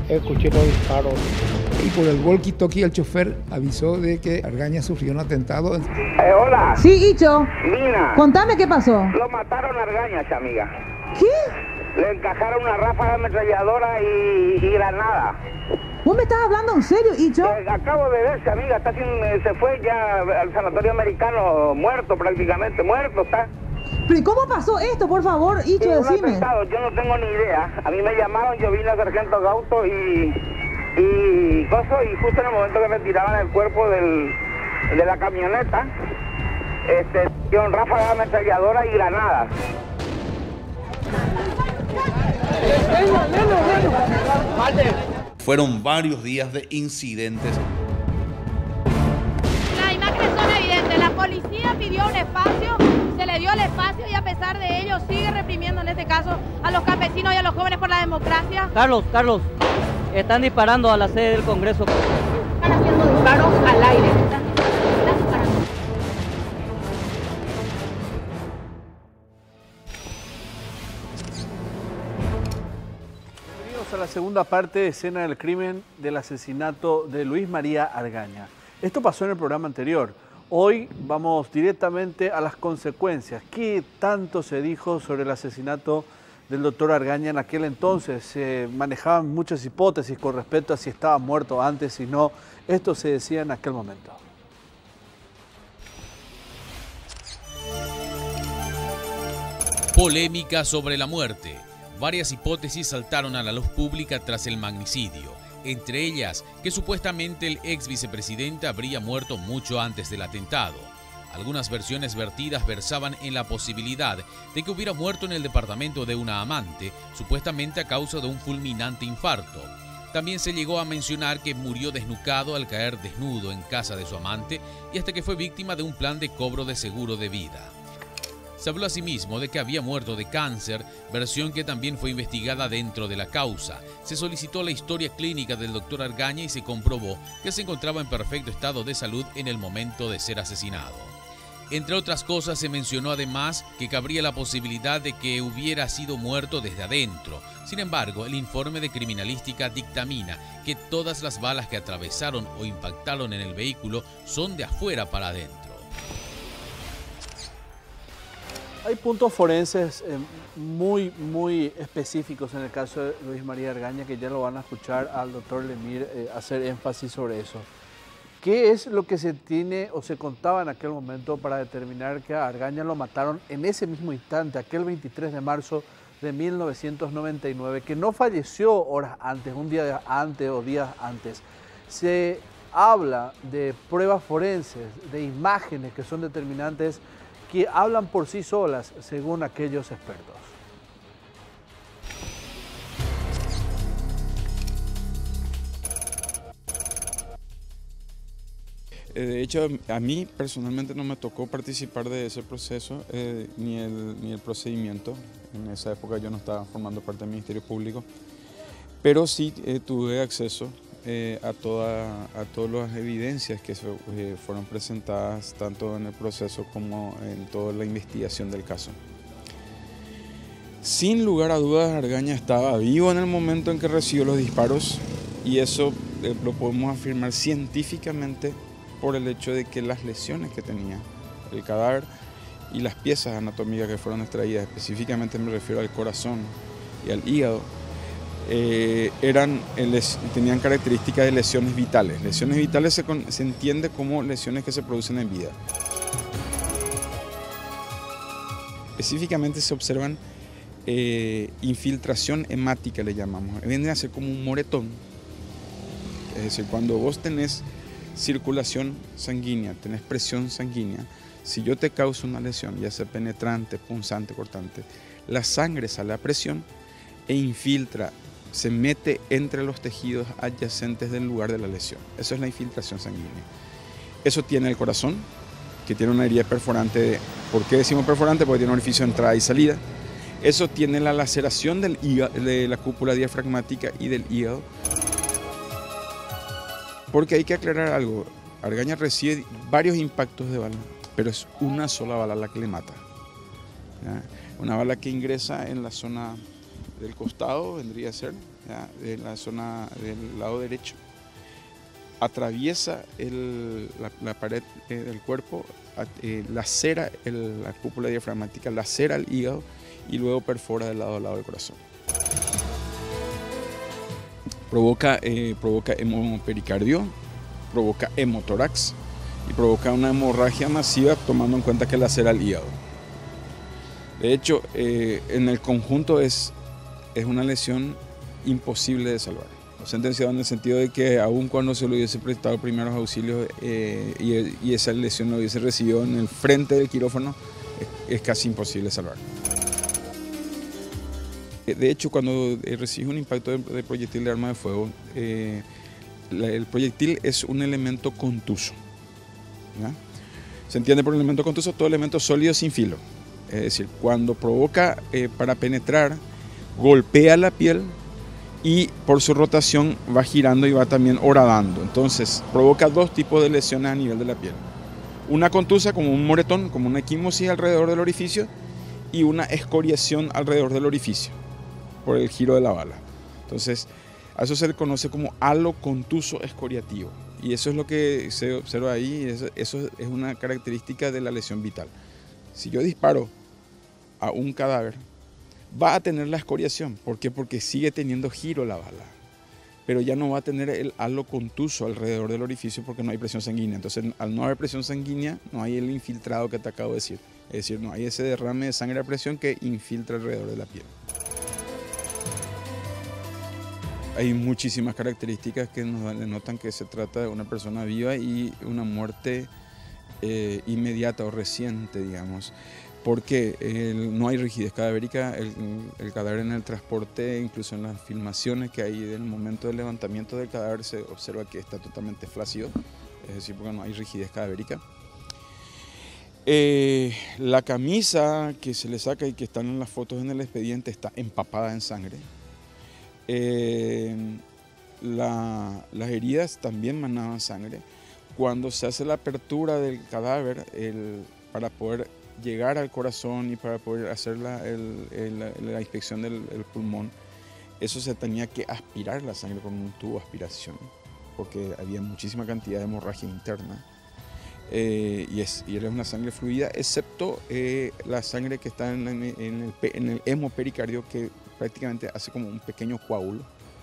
escuché los disparos. Y por el walkie-talkie el chofer avisó de que Argaña sufrió un atentado. Hola. Sí, Icho. Mina. Contame qué pasó. Lo mataron a Argaña, amiga. ¿Qué? Le encajaron una ráfaga ametralladora y granada. ¿Vos me estás hablando en serio, Icho? Acabo de verse, amiga. Se fue ya al sanatorio americano, muerto prácticamente, muerto está. ¿Pero cómo pasó esto, por favor, Icho, decime? Yo no tengo ni idea. A mí me llamaron, yo vine a Sargento Gauto y justo en el momento que me tiraban el cuerpo de la camioneta, dieron ráfaga ametralladora y granadas. Fueron varios días de incidentes. Las imágenes son evidentes. La policía pidió un espacio, se le dio el espacio y a pesar de ello sigue reprimiendo en este caso a los campesinos y a los jóvenes por la democracia. Carlos, están disparando a la sede del Congreso. Están haciendo disparos al aire. Están disparando. Bienvenidos a la segunda parte de Escena del Crimen del asesinato de Luis María Argaña. Esto pasó en el programa anterior. Hoy vamos directamente a las consecuencias. ¿Qué tanto se dijo sobre el asesinato del doctor Argaña en aquel entonces? Se manejaban muchas hipótesis con respecto a si estaba muerto antes y no. Esto se decía en aquel momento. Polémica sobre la muerte. Varias hipótesis saltaron a la luz pública tras el magnicidio. Entre ellas, que supuestamente el ex vicepresidente habría muerto mucho antes del atentado. Algunas versiones vertidas versaban en la posibilidad de que hubiera muerto en el departamento de una amante, supuestamente a causa de un fulminante infarto. También se llegó a mencionar que murió desnucado al caer desnudo en casa de su amante y hasta que fue víctima de un plan de cobro de seguro de vida. Se habló asimismo de que había muerto de cáncer, versión que también fue investigada dentro de la causa. Se solicitó la historia clínica del doctor Argaña y se comprobó que se encontraba en perfecto estado de salud en el momento de ser asesinado. Entre otras cosas, se mencionó además que cabría la posibilidad de que hubiera sido muerto desde adentro. Sin embargo, el informe de criminalística dictamina que todas las balas que atravesaron o impactaron en el vehículo son de afuera para adentro. Hay puntos forenses muy específicos en el caso de Luis María Argaña, que ya lo van a escuchar al doctor Lemir hacer énfasis sobre eso. ¿Qué es lo que se tiene o se contaba en aquel momento para determinar que a Argaña lo mataron en ese mismo instante, aquel 23 de marzo de 1999, que no falleció horas antes, un día antes o días antes? Se habla de pruebas forenses, de imágenes que son determinantes, que hablan por sí solas, según aquellos expertos. De hecho, a mí personalmente no me tocó participar de ese proceso, ni el procedimiento. En esa época yo no estaba formando parte del Ministerio Público, pero sí tuve acceso a todas las evidencias que fueron presentadas tanto en el proceso como en toda la investigación del caso. Sin lugar a dudas, Argaña estaba vivo en el momento en que recibió los disparos y eso lo podemos afirmar científicamente por el hecho de que las lesiones que tenía el cadáver y las piezas anatómicas que fueron extraídas, específicamente me refiero al corazón y al hígado, tenían características de lesiones vitales. Lesiones vitales se entiende como lesiones que se producen en vida. Específicamente se observan infiltración hemática, le llamamos. Viene a ser como un moretón. Es decir, cuando vos tenés circulación sanguínea, tenés presión sanguínea, si yo te causo una lesión, ya sea penetrante, punzante, cortante, la sangre sale a presión e infiltra, se mete entre los tejidos adyacentes del lugar de la lesión. Eso es la infiltración sanguínea. Eso tiene el corazón, que tiene una herida perforante. ¿Por qué decimos perforante? Porque tiene un orificio de entrada y salida. Eso tiene la laceración del hígado, de la cúpula diafragmática y del hígado. Porque hay que aclarar algo, Argaña recibe varios impactos de bala, pero es una sola bala la que le mata. ¿Ya? Una bala que ingresa en la zona del costado, vendría a ser, ¿ya? De la zona del lado derecho. Atraviesa la pared del cuerpo, lacera la cúpula diafragmática, lacera el hígado y luego perfora del lado a lado del corazón. Provoca hemopericardio, provoca hemotórax y provoca una hemorragia masiva, tomando en cuenta que lacera el hígado. De hecho, en el conjunto es una lesión imposible de salvar. Sentenciado en el sentido de que aun cuando se le hubiese prestado primeros auxilios y esa lesión lo hubiese recibido en el frente del quirófano, es casi imposible salvar. De hecho, cuando recibes un impacto de proyectil de arma de fuego, el proyectil es un elemento contuso, ¿ya? Se entiende por elemento contuso todo elemento sólido sin filo. Es decir, cuando provoca para penetrar, golpea la piel y por su rotación va girando y va también horadando. Entonces provoca dos tipos de lesiones a nivel de la piel. Una contusa como un moretón, como una equimosis alrededor del orificio, y una escoriación alrededor del orificio por el giro de la bala. Entonces a eso se le conoce como halo contuso escoriativo. Y eso es lo que se observa ahí, eso es una característica de la lesión vital. Si yo disparo a un cadáver, va a tener la escoriación. ¿Por qué? Porque sigue teniendo giro la bala, pero ya no va a tener el halo contuso alrededor del orificio porque no hay presión sanguínea. Entonces, al no haber presión sanguínea, no hay el infiltrado que te acabo de decir. Es decir, no hay ese derrame de sangre a presión que infiltra alrededor de la piel. Hay muchísimas características que nos denotan que se trata de una persona viva y una muerte inmediata o reciente, digamos. Porque no hay rigidez cadavérica, el cadáver en el transporte, incluso en las filmaciones que hay del momento del levantamiento del cadáver, se observa que está totalmente flácido, es decir, porque no hay rigidez cadavérica. La camisa que se le saca y que están en las fotos en el expediente está empapada en sangre. Las heridas también manaban sangre. Cuando se hace la apertura del cadáver, para poder llegar al corazón y para poder hacer la inspección del pulmón, eso se tenía que aspirar la sangre con un tubo de aspiración, porque había muchísima cantidad de hemorragia interna. Y era una sangre fluida, excepto la sangre que está en el hemopericardio, que prácticamente hace como un pequeño coágulo,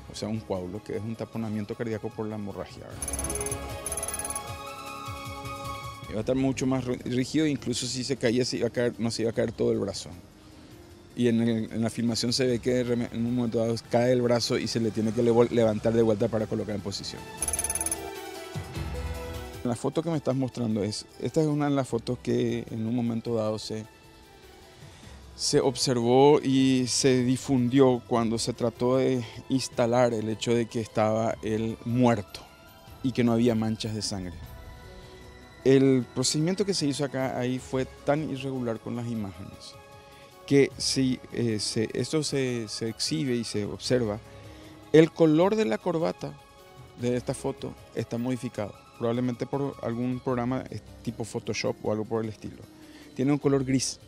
o sea, un coágulo que es un taponamiento cardíaco por la hemorragia, ¿verdad? Va a estar mucho más rígido, incluso si se caía no se iba a caer todo el brazo. Y en la filmación se ve que en un momento dado cae el brazo y se le tiene que levantar de vuelta para colocar en posición. La foto que me estás mostrando esta es una de las fotos que en un momento dado se observó y se difundió cuando se trató de instalar el hecho de que estaba él muerto y que no había manchas de sangre. El procedimiento que se hizo ahí fue tan irregular con las imágenes que si esto se exhibe y se observa, el color de la corbata de esta foto está modificado, probablemente por algún programa tipo Photoshop o algo por el estilo. Tiene un color gris,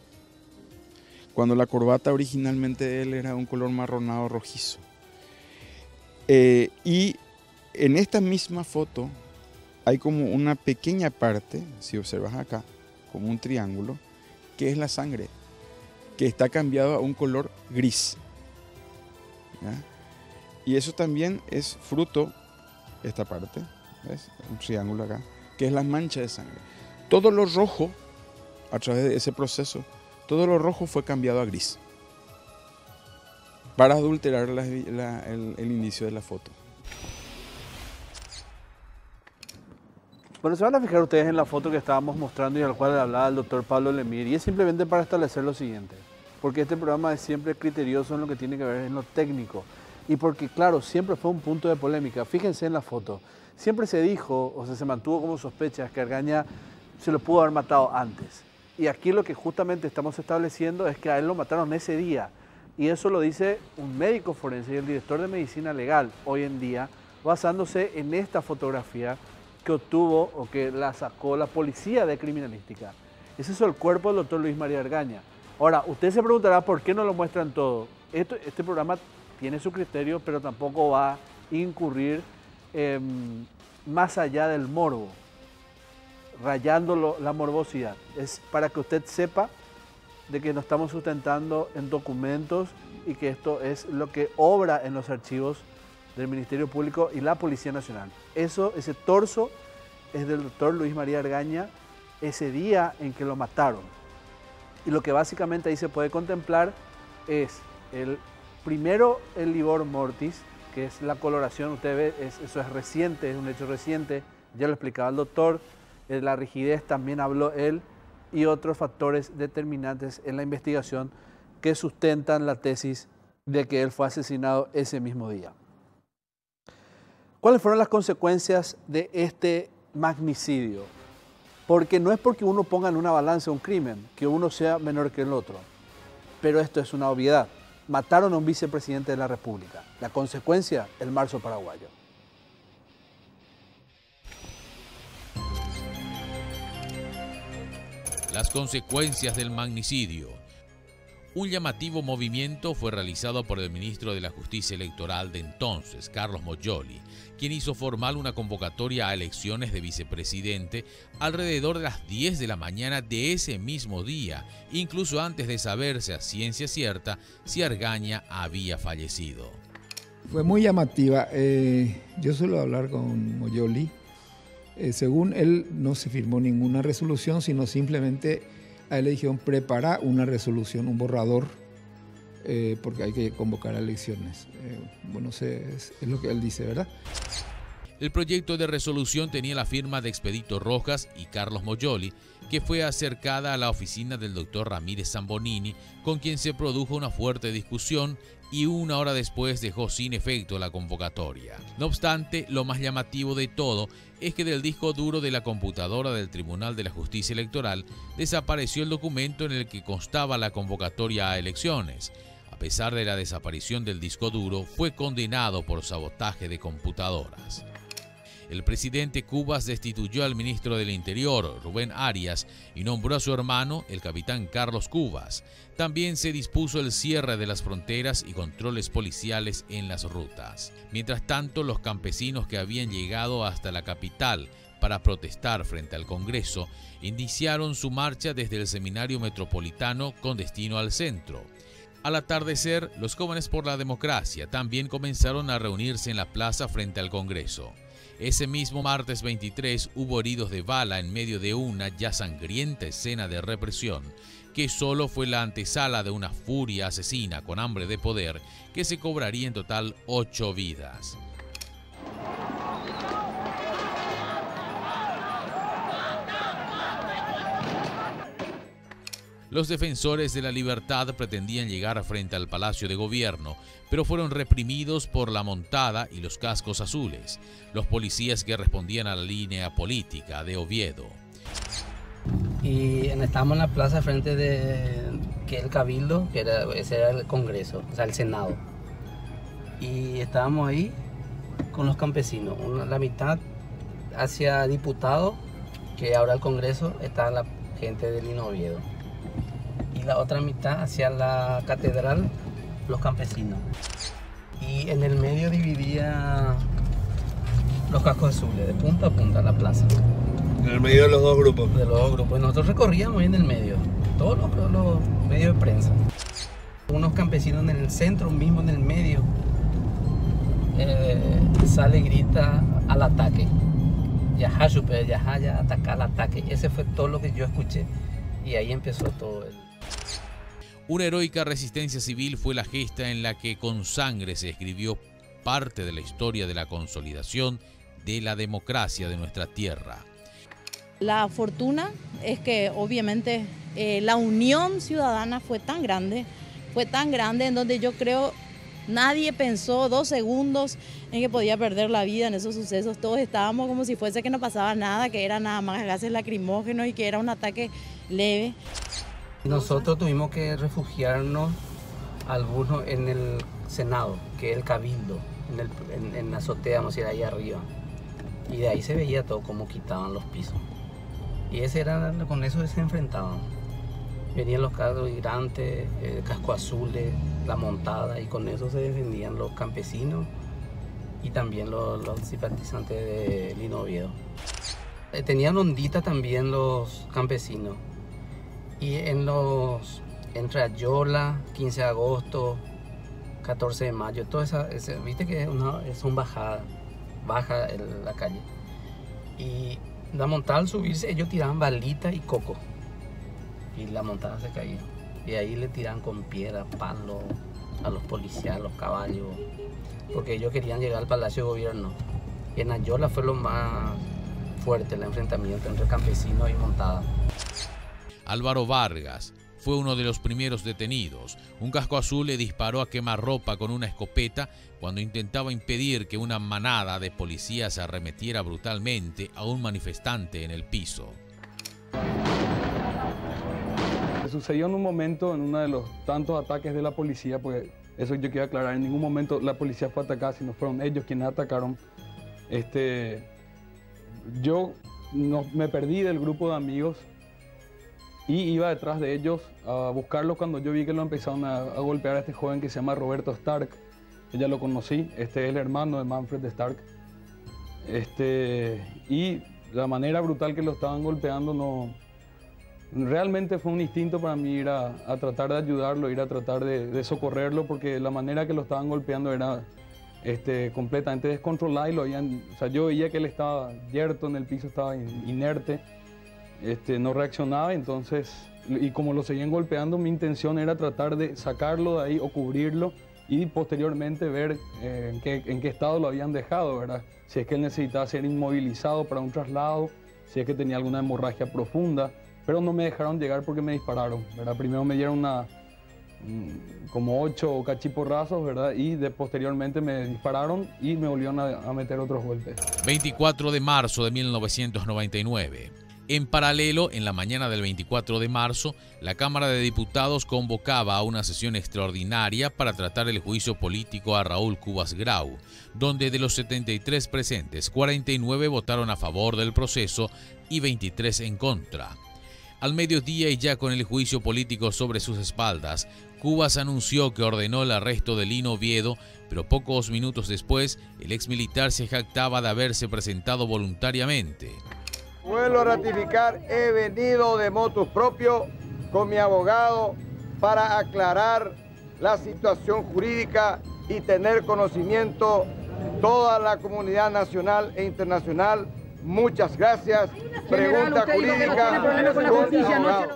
cuando la corbata originalmente de él era un color marronado rojizo. Y en esta misma foto hay como una pequeña parte, si observas acá, como un triángulo, que es la sangre, que está cambiado a un color gris, ¿ya? Y eso también es fruto, esta parte, ¿ves? Un triángulo acá, que es la mancha de sangre. Todo lo rojo, a través de ese proceso, todo lo rojo fue cambiado a gris, para adulterar el inicio de la foto. Bueno, se van a fijar ustedes en la foto que estábamos mostrando y al cual hablaba el doctor Pablo Lemir, y es simplemente para establecer lo siguiente, porque este programa es siempre criterioso en lo que tiene que ver en lo técnico, y porque, claro, siempre fue un punto de polémica. Fíjense en la foto, siempre se dijo, o sea, se mantuvo como sospecha que Argaña se lo pudo haber matado antes, y aquí lo que justamente estamos estableciendo es que a él lo mataron ese día, y eso lo dice un médico forense y el director de medicina legal hoy en día, basándose en esta fotografía que obtuvo o que la sacó la policía de criminalística. Ese es el cuerpo del doctor Luis María Argaña. Ahora, usted se preguntará por qué no lo muestran todo. Este programa tiene su criterio, pero tampoco va a incurrir más allá del morbo, rayando la morbosidad. Es para que usted sepa de que nos estamos sustentando en documentos y que esto es lo que obra en los archivos del Ministerio Público y la Policía Nacional. Ese torso es del doctor Luis María Argaña ese día en que lo mataron. Y lo que básicamente ahí se puede contemplar es primero el livor mortis, que es la coloración. Usted ve, eso es reciente, es un hecho reciente, ya lo explicaba el doctor. La rigidez también habló él, y otros factores determinantes en la investigación que sustentan la tesis de que él fue asesinado ese mismo día. ¿Cuáles fueron las consecuencias de este magnicidio? Porque no es porque uno ponga en una balanza un crimen, que uno sea menor que el otro, pero esto es una obviedad. Mataron a un vicepresidente de la República. La consecuencia, el marzo paraguayo. Las consecuencias del magnicidio. Un llamativo movimiento fue realizado por el ministro de la Justicia Electoral de entonces, Carlos Moyoli, quien hizo formal una convocatoria a elecciones de vicepresidente alrededor de las 10 de la mañana de ese mismo día, incluso antes de saberse a ciencia cierta si Argaña había fallecido. Fue muy llamativa. Yo suelo hablar con Moyoli. Según él, no se firmó ninguna resolución, sino simplemente a él le dijeron prepara una resolución, un borrador, porque hay que convocar a elecciones. Bueno, es lo que él dice, ¿verdad? El proyecto de resolución tenía la firma de Expedito Rojas y Carlos Moyoli, que fue acercada a la oficina del doctor Ramírez Zambonini, con quien se produjo una fuerte discusión y una hora después dejó sin efecto la convocatoria. No obstante, lo más llamativo de todo es que del disco duro de la computadora del Tribunal de la Justicia Electoral desapareció el documento en el que constaba la convocatoria a elecciones. A pesar de la desaparición del disco duro, fue condenado por sabotaje de computadoras. El presidente Cubas destituyó al ministro del Interior, Rubén Arias, y nombró a su hermano, el capitán Carlos Cubas. También se dispuso el cierre de las fronteras y controles policiales en las rutas. Mientras tanto, los campesinos que habían llegado hasta la capital para protestar frente al Congreso, iniciaron su marcha desde el Seminario Metropolitano con destino al centro. Al atardecer, los jóvenes por la democracia también comenzaron a reunirse en la plaza frente al Congreso. Ese mismo martes 23 hubo heridos de bala en medio de una ya sangrienta escena de represión, que solo fue la antesala de una furia asesina con hambre de poder que se cobraría en total 8 vidas. Los defensores de la libertad pretendían llegar frente al Palacio de Gobierno, pero fueron reprimidos por la montada y los cascos azules, los policías que respondían a la línea política de Oviedo. Y estábamos en la plaza frente de el Cabildo, ese era el Congreso, o sea, el Senado. Y estábamos ahí con los campesinos, la mitad hacia diputado, que ahora el Congreso está la gente del Lino Oviedo. Y la otra mitad hacia la catedral, los campesinos. Y en el medio dividía los cascos azules, de punta a punta la plaza. En el medio de los dos grupos. De los dos grupos. Y nosotros recorríamos ahí en el medio, todos los medios de prensa. Unos campesinos en el centro, mismo en el medio, sale y grita al ataque. Yajá, super, yajá, ya ataca al ataque. Ese fue todo lo que yo escuché. Y ahí empezó todo el... Una heroica resistencia civil fue la gesta en la que con sangre se escribió parte de la historia de la consolidación de la democracia de nuestra tierra. La fortuna es que obviamente la unión ciudadana fue tan grande en donde yo creo nadie pensó 2 segundos en que podía perder la vida en esos sucesos. Todos estábamos como si fuese que no pasaba nada, que era nada más gases lacrimógenos y que era un ataque leve. Nosotros tuvimos que refugiarnos algunos en el Senado, que es el Cabildo, en la azotea, vamos a ir ahí arriba. Y de ahí se veía todo cómo quitaban los pisos. Y con eso se enfrentaban. Venían los carros hidrantes, casco azules, la montada, y con eso se defendían los campesinos y también los simpatizantes de Lino Oviedo. Tenían ondita también los campesinos. Y entre Ayola, 15 de agosto, 14 de mayo, todo viste que son bajadas, baja la calle. Y la montada al subirse, ellos tiraban balitas y coco. Y la montada se caía. Y ahí le tiraban con piedra, palo a los policías, a los caballos, porque ellos querían llegar al Palacio de Gobierno. Y en Ayola fue lo más fuerte, el enfrentamiento entre campesinos y montada. Álvaro Vargas fue uno de los primeros detenidos. Un casco azul le disparó a quemarropa con una escopeta cuando intentaba impedir que una manada de policías arremetiera brutalmente a un manifestante en el piso. Sucedió en un momento, en uno de los tantos ataques de la policía, pues eso yo quiero aclarar, en ningún momento la policía fue atacada, sino fueron ellos quienes atacaron. Yo me perdí del grupo de amigos y iba detrás de ellos a buscarlos cuando yo vi que lo empezaron a golpear a este joven que se llama Roberto Stark. Yo ya lo conocí, es el hermano de Manfred Stark. Y la manera brutal que lo estaban golpeando realmente fue un instinto para mí ir a tratar de ayudarlo, ir a tratar de socorrerlo, porque la manera que lo estaban golpeando era completamente descontrolada y yo veía que él estaba yerto en el piso, estaba inerte. No reaccionaba, entonces, y como lo seguían golpeando, mi intención era tratar de sacarlo de ahí o cubrirlo y posteriormente ver en qué estado lo habían dejado, ¿verdad? Si es que él necesitaba ser inmovilizado para un traslado, si es que tenía alguna hemorragia profunda, pero no me dejaron llegar porque me dispararon, ¿verdad? Primero me dieron como 8 cachiporrazos, ¿verdad? Y posteriormente me dispararon y me volvieron a meter otros golpes. 24 de marzo de 1999. En paralelo, en la mañana del 24 de marzo, la Cámara de Diputados convocaba a una sesión extraordinaria para tratar el juicio político a Raúl Cubas Grau, donde de los 73 presentes, 49 votaron a favor del proceso y 23 en contra. Al mediodía y ya con el juicio político sobre sus espaldas, Cubas anunció que ordenó el arresto de Lino Oviedo, pero pocos minutos después, el exmilitar se jactaba de haberse presentado voluntariamente. Vuelvo a ratificar, he venido de motu propio con mi abogado para aclarar la situación jurídica y tener conocimiento toda la comunidad nacional e internacional. Muchas gracias. Pregunta jurídica.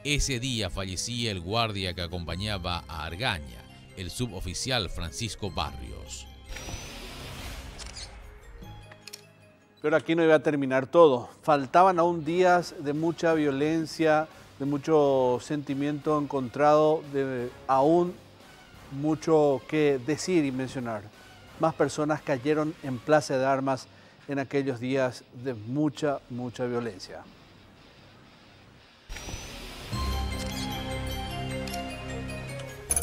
Ese día fallecía el guardia que acompañaba a Argaña, el suboficial Francisco Barrios. Pero aquí no iba a terminar todo. Faltaban aún días de mucha violencia, de mucho sentimiento encontrado, de aún mucho que decir y mencionar. Más personas cayeron en Plaza de Armas en aquellos días de mucha violencia.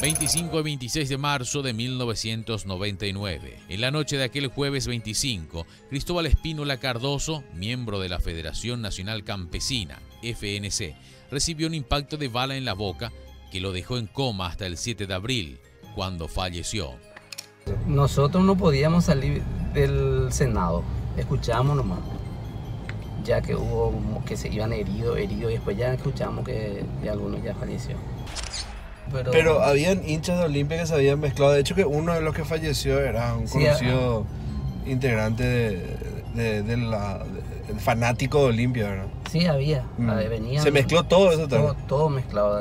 ...25 y 26 de marzo de 1999. En la noche de aquel jueves 25, Cristóbal Espínola Cardoso, miembro de la Federación Nacional Campesina, FNC, recibió un impacto de bala en la boca que lo dejó en coma hasta el 7 de abril, cuando falleció. Nosotros no podíamos salir del Senado, escuchábamos nomás, ya que hubo que se iban heridos, y después ya escuchamos que algunos ya falleció. Pero habían hinchas de Olimpia que se habían mezclado. De hecho, que uno de los que falleció era un conocido integrante del fanático de Olimpia, ¿verdad? Sí, había. Venían, se mezcló todo eso también. Todo mezclado.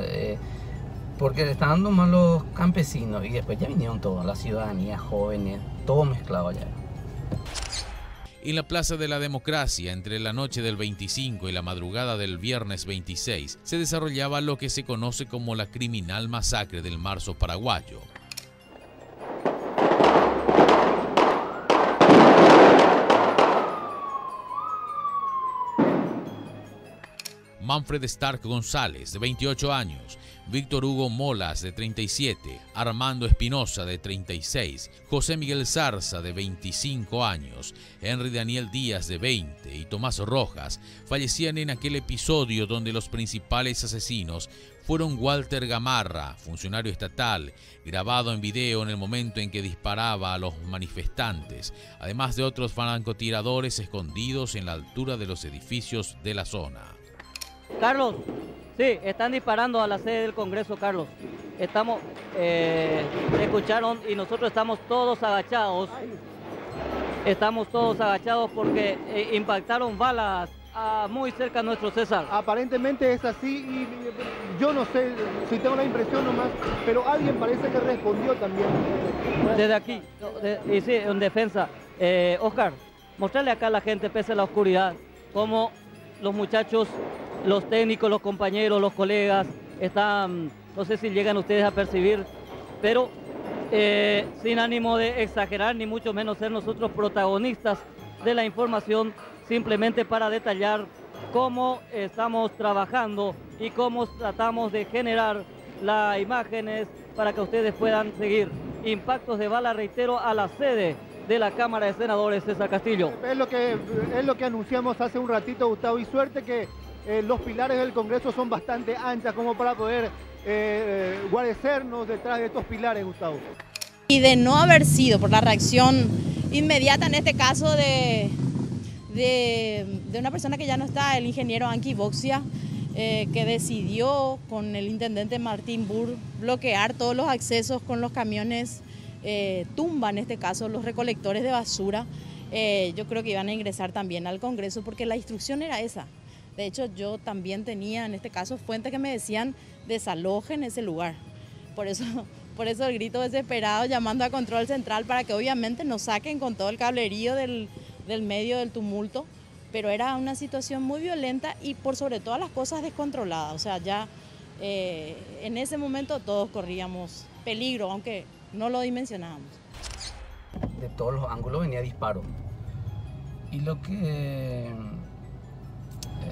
Porque estaban nomás los campesinos y después ya vinieron todos, la ciudadanía, jóvenes, todo mezclado allá. En la Plaza de la Democracia, entre la noche del 25 y la madrugada del viernes 26, se desarrollaba lo que se conoce como la criminal masacre del Marzo Paraguayo. Manfred Stark González, de 28 años, Víctor Hugo Molas, de 37, Armando Espinosa, de 36, José Miguel Zarza, de 25 años, Henry Daniel Díaz, de 20, y Tomás Rojas, fallecían en aquel episodio donde los principales asesinos fueron Walter Gamarra, funcionario estatal, grabado en video en el momento en que disparaba a los manifestantes, además de otros francotiradores escondidos en la altura de los edificios de la zona. Carlos, sí, están disparando a la sede del Congreso, Carlos. Estamos, escucharon, y nosotros estamos todos agachados. Estamos todos agachados porque impactaron balas muy cerca de nuestro César. Aparentemente es así y yo no sé si tengo la impresión nomás, pero alguien parece que respondió también. Desde aquí, y sí, en defensa. Oscar, mostrarle acá a la gente, pese a la oscuridad, cómo los muchachos, los técnicos, los compañeros, los colegas, están, no sé si llegan ustedes a percibir, pero sin ánimo de exagerar, ni mucho menos ser nosotros protagonistas de la información, simplemente para detallar cómo estamos trabajando y cómo tratamos de generar las imágenes para que ustedes puedan seguir. Impactos de bala, reitero, a la sede de la Cámara de Senadores, César Castillo. Es lo que anunciamos hace un ratito, Gustavo, y suerte que los pilares del Congreso son bastante anchas como para poder guarecernos detrás de estos pilares, Gustavo. Y de no haber sido por la reacción inmediata, en este caso de una persona que ya no está, el ingeniero Anki Boxia, que decidió con el intendente Martín Burr bloquear todos los accesos con los camiones tumba, en este caso los recolectores de basura. Yo creo que iban a ingresar también al Congreso porque la instrucción era esa. De hecho, yo también tenía, en este caso, fuentes que me decían desalojen ese lugar. Por eso el grito desesperado llamando a Control Central para que obviamente nos saquen con todo el cablerío del medio del tumulto. Pero era una situación muy violenta y por sobre todas las cosas descontrolada. O sea, ya en ese momento todos corríamos peligro, aunque no lo dimensionábamos. De todos los ángulos venía disparo. Y lo que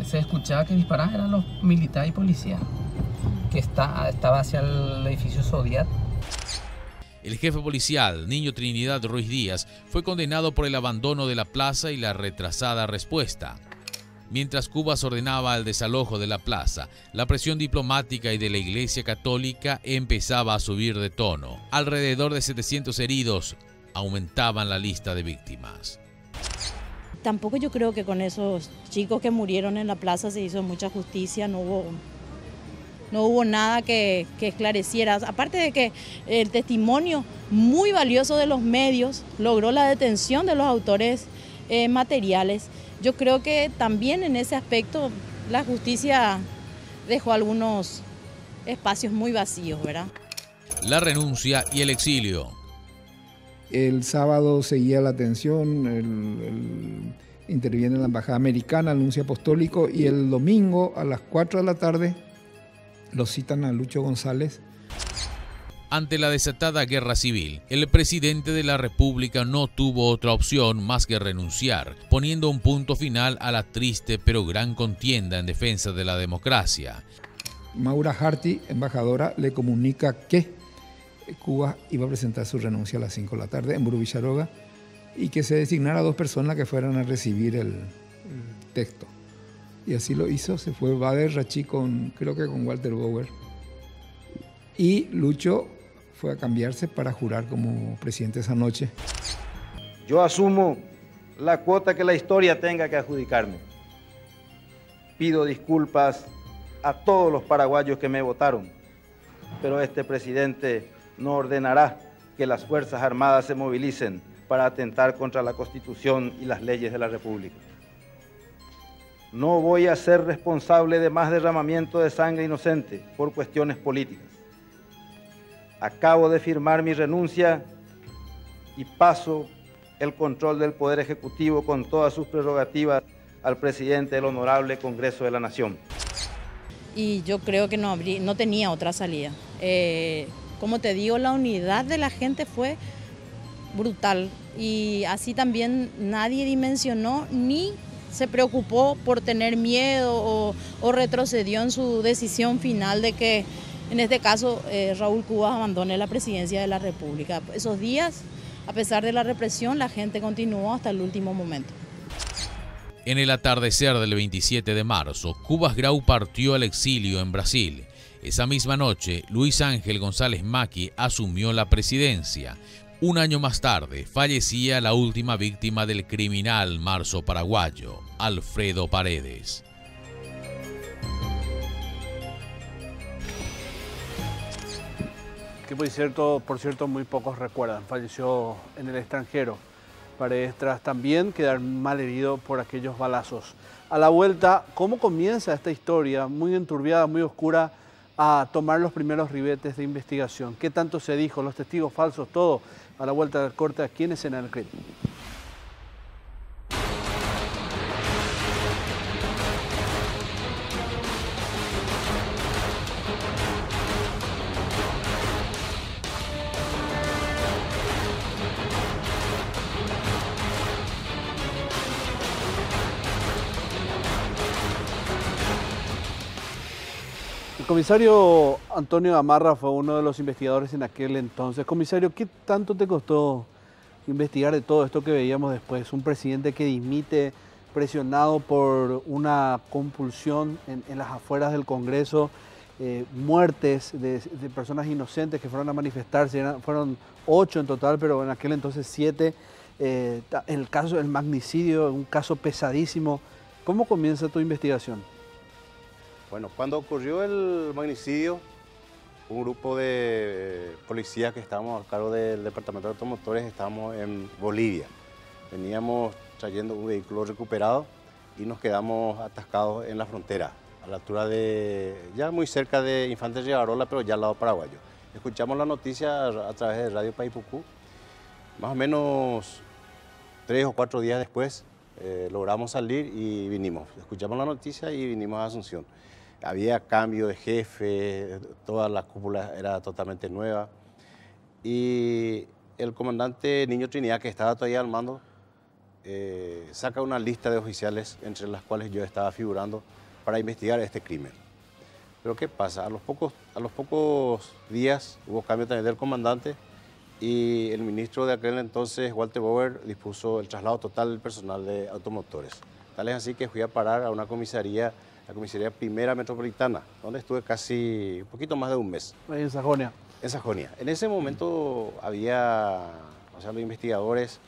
se escuchaba que disparaban eran los militares y policías, que estaba hacia el edificio Zodiac. El jefe policial, Niño Trinidad Ruiz Díaz, fue condenado por el abandono de la plaza y la retrasada respuesta. Mientras Cubas ordenaba el desalojo de la plaza, la presión diplomática y de la Iglesia Católica empezaba a subir de tono. Alrededor de 700 heridos aumentaban la lista de víctimas. Tampoco yo creo que con esos chicos que murieron en la plaza se hizo mucha justicia, no hubo nada que esclareciera. Aparte de que el testimonio muy valioso de los medios logró la detención de los autores materiales. Yo creo que también en ese aspecto la justicia dejó algunos espacios muy vacíos, ¿verdad? La renuncia y el exilio. El sábado seguía la atención, interviene la Embajada Americana, el Nuncio Apostólico, y el domingo a las 4 de la tarde lo citan a Lucho González. Ante la desatada guerra civil, el presidente de la República no tuvo otra opción más que renunciar, poniendo un punto final a la triste pero gran contienda en defensa de la democracia. Maura Harty, embajadora, le comunica que Cuba iba a presentar su renuncia a las 5 de la tarde en Burú Villaroga y que se designara a 2 personas que fueran a recibir el texto. Y así lo hizo, se fue Bader Rachi creo que con Walter Bauer. Y Lucho fue a cambiarse para jurar como presidente esa noche. Yo asumo la cuota que la historia tenga que adjudicarme. Pido disculpas a todos los paraguayos que me votaron, pero este presidente no ordenará que las Fuerzas Armadas se movilicen para atentar contra la Constitución y las leyes de la República. No voy a ser responsable de más derramamiento de sangre inocente por cuestiones políticas. Acabo de firmar mi renuncia y paso el control del Poder Ejecutivo con todas sus prerrogativas al presidente del Honorable Congreso de la Nación. Y yo creo que no tenía otra salida. Como te digo, la unidad de la gente fue brutal y así también nadie dimensionó ni se preocupó por tener miedo o retrocedió en su decisión final de que, en este caso, Raúl Cubas abandone la presidencia de la República. Esos días, a pesar de la represión, la gente continuó hasta el último momento. En el atardecer del 27 de marzo, Cubas Grau partió al exilio en Brasil. Esa misma noche, Luis Ángel González Maqui asumió la presidencia. Un año más tarde, fallecía la última víctima del criminal marzo paraguayo, Alfredo Paredes. Que por cierto, muy pocos recuerdan. Falleció en el extranjero. Paredes, tras también quedar mal herido por aquellos balazos. A la vuelta, ¿cómo comienza esta historia muy enturbiada, muy oscura, a tomar los primeros ribetes de investigación? ¿Qué tanto se dijo? Los testigos falsos, todo. A la vuelta del corte, aquí en Escena del Crimen. El comisario Antonio Gamarra fue uno de los investigadores en aquel entonces. Comisario, ¿qué tanto te costó investigar de todo esto que veíamos después? Un presidente que dimite presionado por una compulsión en las afueras del Congreso, muertes de personas inocentes que fueron a manifestarse, fueron 8 en total, pero en aquel entonces 7. El caso del magnicidio, un caso pesadísimo. ¿Cómo comienza tu investigación? Bueno, cuando ocurrió el magnicidio, un grupo de policías que estábamos a cargo del Departamento de Automotores, estábamos en Bolivia. Veníamos trayendo un vehículo recuperado y nos quedamos atascados en la frontera, a la altura de, ya muy cerca de Infante Rivarola, pero ya al lado paraguayo. Escuchamos la noticia a través de Radio Paipucú. Más o menos 3 o 4 días después logramos salir y vinimos. Escuchamos la noticia y vinimos a Asunción. Había cambio de jefe, toda la cúpula era totalmente nueva. Y el comandante Niño Trinidad, que estaba todavía al mando, saca una lista de oficiales, entre las cuales yo estaba figurando, para investigar este crimen. Pero ¿qué pasa? A los pocos días hubo cambio también del comandante y el ministro de aquel entonces, Walter Bauer, dispuso el traslado total del personal de automotores. Tal es así que fui a parar a una comisaría, la comisaría primera metropolitana, donde estuve casi un poquito más de un mes. Ahí en Sajonia. En Sajonia. En ese momento había, o sea, los investigadores,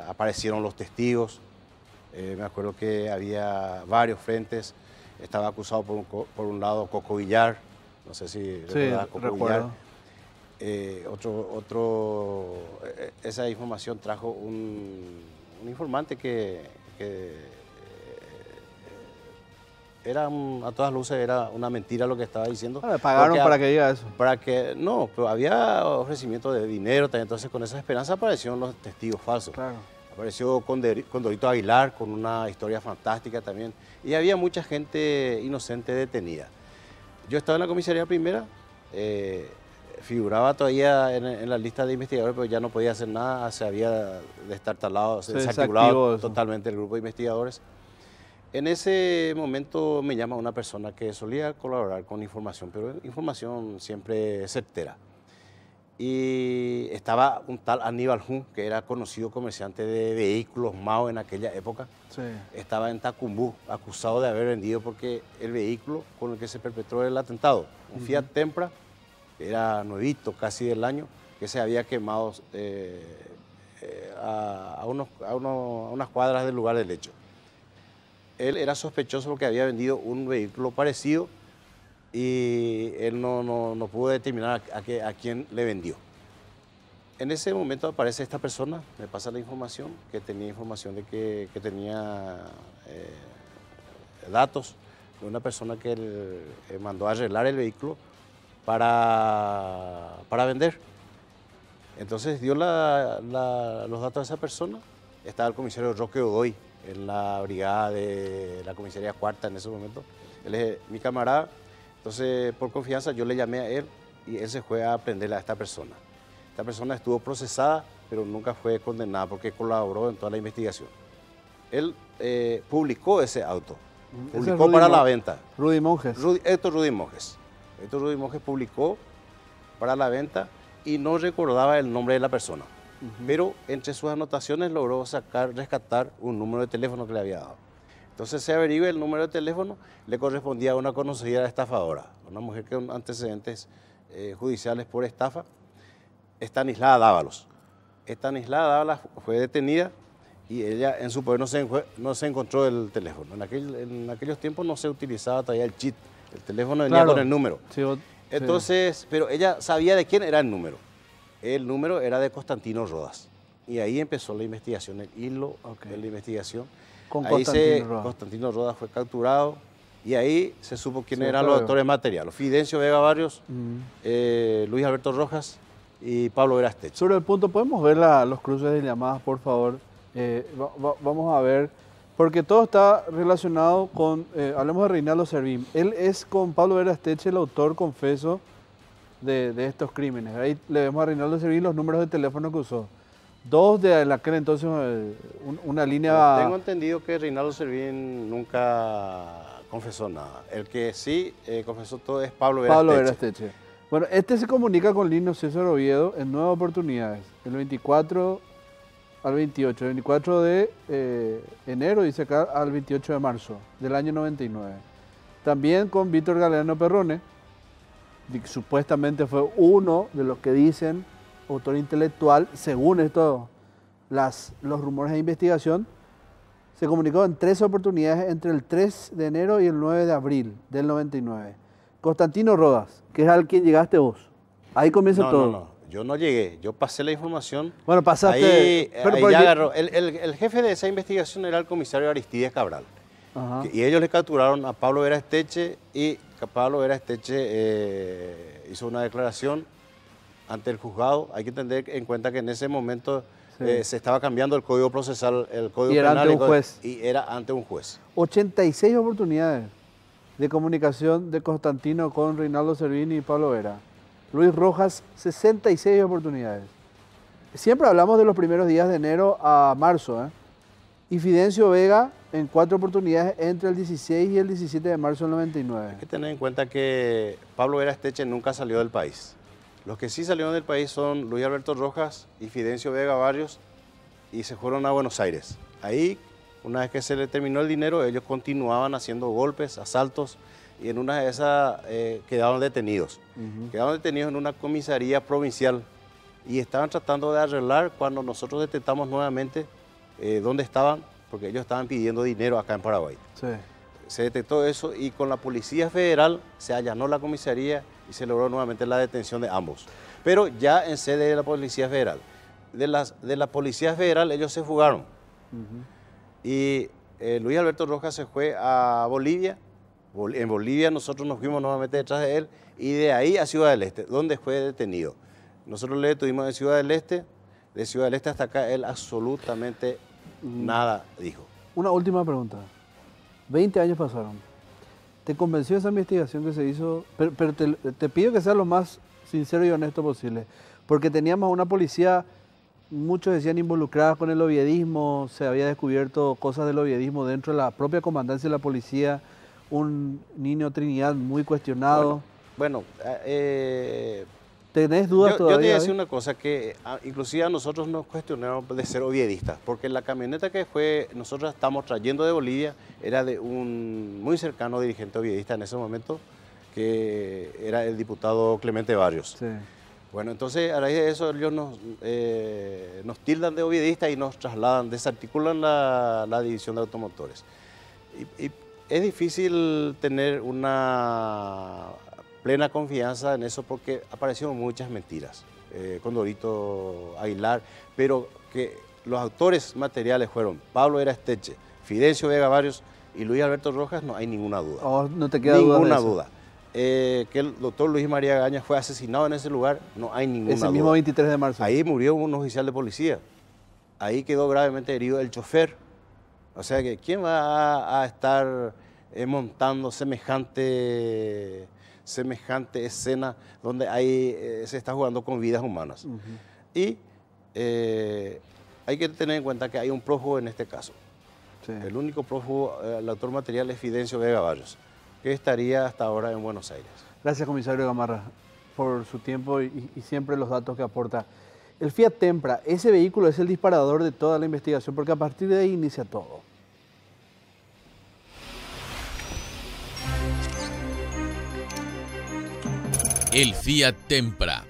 aparecieron los testigos. Me acuerdo que había varios frentes. Estaba acusado por un lado Coco Villar, no sé si recordás Coco Villar. Esa información trajo un informante que era a todas luces era una mentira lo que estaba diciendo. ¿Pagaron para que diga eso? No, pero había ofrecimiento de dinero también, entonces con esa esperanza aparecieron los testigos falsos. Claro. Apareció Condorito Aguilar con una historia fantástica también. Y había mucha gente inocente detenida. Yo estaba en la comisaría primera, figuraba todavía en la lista de investigadores, pero ya no podía hacer nada, se había destartalado, se desarticulado totalmente el grupo de investigadores. En ese momento me llama una persona que solía colaborar con información, pero información siempre certera. Y estaba un tal Aníbal Jun, que era conocido comerciante de vehículos Mao en aquella época. Sí. Estaba en Tacumbú, acusado de haber vendido porque el vehículo con el que se perpetró el atentado, un Fiat Tempra, era nuevito, casi del año, que se había quemado a unas cuadras del lugar del hecho. Él era sospechoso porque había vendido un vehículo parecido y él no pudo determinar a quién le vendió. En ese momento aparece esta persona, me pasa la información, que tenía información de que tenía datos de una persona que él mandó a arreglar el vehículo para vender. Entonces dio los datos de esa persona. Estaba el comisario Roque Godoy en la brigada de la comisaría cuarta en ese momento. Él es mi camarada. Entonces, por confianza, yo le llamé a él y él se fue a prender a esta persona. Esta persona estuvo procesada, pero nunca fue condenada porque colaboró en toda la investigación. Él publicó ese auto, publicó para la venta. Rudy Monjes. Héctor Rudy Monjes. Héctor Rudy Monjes publicó para la venta y no recordaba el nombre de la persona. Pero entre sus anotaciones logró rescatar un número de teléfono que le había dado. Entonces se averigua el número de teléfono, le correspondía a una conocida estafadora, una mujer con antecedentes judiciales por estafa, Estanislada Dávalos. Estanislada Dávalos fue detenida y ella en su poder no se encontró el teléfono. En aquellos tiempos no se utilizaba todavía el chip, el teléfono venía con el número. Sí, entonces, pero ella sabía de quién era el número. El número era de Constantino Rodas. Y ahí empezó la investigación, el hilo de la investigación. Con ahí Constantino Rodas fue capturado y ahí se supo quiénes eran los actores materiales. Fidencio Vega Barrios, Luis Alberto Rojas y Pablo Vera Esteche. Sobre el punto, ¿podemos ver los cruces de llamadas, por favor? Vamos a ver, porque todo está relacionado con, hablemos de Reinaldo Servín. Él es con Pablo Vera Esteche el autor confeso de estos crímenes. Ahí le vemos a Reinaldo Servín los números de teléfono que usó. Dos de aquel entonces, una línea... Tengo entendido que Reinaldo Servín nunca confesó nada. El que sí confesó todo es Pablo Vera Esteche. Bueno, este se comunica con Lino César Oviedo en 9 oportunidades. El 24 al 28. El 24 de enero, dice acá, al 28 de marzo del año 99. También con Víctor Galeano Perrone, que supuestamente fue uno de los que dicen autor intelectual, según esto, los rumores de investigación, se comunicó en 3 oportunidades entre el 3 de enero y el 9 de abril del 99. Constantino Rodas, que es al quien llegaste vos. Ahí comienza todo. No, yo no llegué, yo pasé la información. Bueno, pasaste... Ahí ya agarró. El jefe de esa investigación era el comisario Aristides Cabral. Y ellos le capturaron a Pablo Vera Esteche y Pablo Vera Esteche hizo una declaración ante el juzgado. Hay que tener en cuenta que en ese momento se estaba cambiando el código procesal, el código penal. Ante un juez. Y era ante un juez. 86 oportunidades de comunicación de Constantino con Reinaldo Servín y Pablo Vera. Luis Rojas, 66 oportunidades. Siempre hablamos de los primeros días de enero a marzo. Y Fidencio Vega en 4 oportunidades entre el 16 y el 17 de marzo del 99. Hay que tener en cuenta que Pablo Vera Esteche nunca salió del país. Los que sí salieron del país son Luis Alberto Rojas y Fidencio Vega Barrios y se fueron a Buenos Aires. Ahí, una vez que se les terminó el dinero, ellos continuaban haciendo golpes, asaltos y en una de esas quedaron detenidos. Quedaron detenidos en una comisaría provincial y estaban tratando de arreglar cuando nosotros detectamos nuevamente dónde estaban, porque ellos estaban pidiendo dinero acá en Paraguay. Se detectó eso y con la Policía Federal se allanó la comisaría y se logró nuevamente la detención de ambos. Pero ya en sede de la Policía Federal. De la Policía Federal ellos se fugaron. Y Luis Alberto Rojas se fue a Bolivia. En Bolivia nosotros nos fuimos nuevamente detrás de él y de ahí a Ciudad del Este, donde fue detenido. Nosotros le detuvimos en Ciudad del Este. De Ciudad del Este hasta acá él absolutamente nada dijo. Una última pregunta. 20 años pasaron. ¿Te convenció esa investigación que se hizo? Pero te pido que sea lo más sincero y honesto posible. Porque teníamos una policía, muchos decían involucrada con el oviedismo, se había descubierto cosas del oviedismo dentro de la propia comandancia de la policía, un niño Trinidad muy cuestionado. Bueno, ¿tenés dudas todavía? Yo te voy a decir una cosa, que inclusive a nosotros nos cuestionaron de ser oviedistas, porque la camioneta que nosotros estamos trayendo de Bolivia era de un muy cercano dirigente oviedista en ese momento, que era el diputado Clemente Barrios. Bueno, entonces a raíz de eso ellos nos tildan de oviedistas y nos trasladan, desarticulan la división de automotores. Y es difícil tener una plena confianza en eso porque aparecieron muchas mentiras. Condorito Aguilar, pero que los autores materiales fueron Pablo Vera Esteche, Fidencio Vega Barrios y Luis Alberto Rojas, no hay ninguna duda. ¿No te queda duda de eso? Ninguna duda. Que el doctor Luis María Gaña fue asesinado en ese lugar, no hay ninguna duda. Ese mismo 23 de marzo. Ahí murió un oficial de policía. Ahí quedó gravemente herido el chofer. O sea que ¿quién va a estar montando semejante escena donde se está jugando con vidas humanas? Y hay que tener en cuenta que hay un prófugo en este caso. El único prófugo, el autor material, es Fidencio Vega Barrios, que estaría hasta ahora en Buenos Aires. Gracias, comisario Gamarra, por su tiempo y siempre los datos que aporta. El Fiat Tempra, ese vehículo es el disparador de toda la investigación, porque a partir de ahí inicia todo. El Fiat Tempra.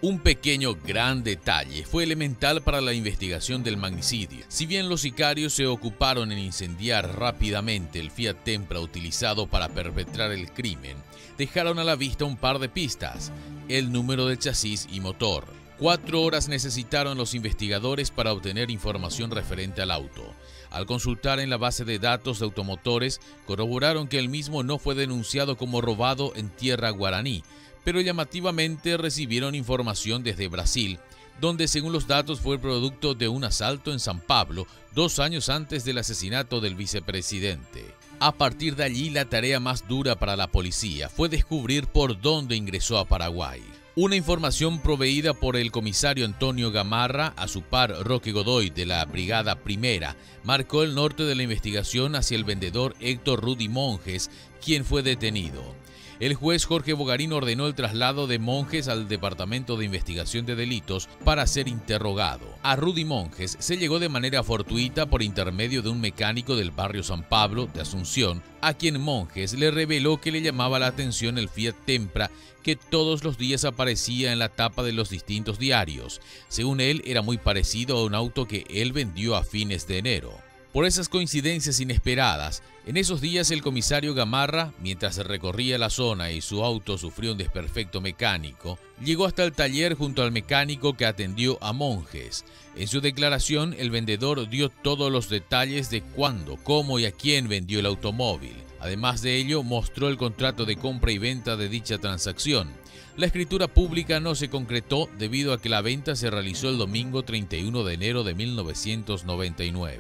Un pequeño gran detalle fue elemental para la investigación del magnicidio. Si bien los sicarios se ocuparon en incendiar rápidamente el Fiat Tempra utilizado para perpetrar el crimen, dejaron a la vista un par de pistas: el número de chasis y motor. 4 horas necesitaron los investigadores para obtener información referente al auto. Al consultar en la base de datos de automotores, corroboraron que el mismo no fue denunciado como robado en tierra guaraní, pero llamativamente recibieron información desde Brasil, donde según los datos fue producto de un asalto en San Pablo 2 años antes del asesinato del vicepresidente. A partir de allí, la tarea más dura para la policía fue descubrir por dónde ingresó a Paraguay. Una información proveída por el comisario Antonio Gamarra a su par Roque Godoy de la Brigada Primera marcó el norte de la investigación hacia el vendedor Héctor Rudy Monjes, quien fue detenido. El juez Jorge Bogarín ordenó el traslado de Monjes al Departamento de Investigación de Delitos para ser interrogado. A Rudy Monjes se llegó de manera fortuita por intermedio de un mecánico del barrio San Pablo de Asunción, a quien Monjes le reveló que le llamaba la atención el Fiat Tempra que todos los días aparecía en la tapa de los distintos diarios. Según él, era muy parecido a un auto que él vendió a fines de enero. Por esas coincidencias inesperadas, en esos días el comisario Gamarra, mientras recorría la zona y su auto sufrió un desperfecto mecánico, llegó hasta el taller junto al mecánico que atendió a Monjes. En su declaración, el vendedor dio todos los detalles de cuándo, cómo y a quién vendió el automóvil. Además de ello, mostró el contrato de compra y venta de dicha transacción. La escritura pública no se concretó debido a que la venta se realizó el domingo 31 de enero de 1999.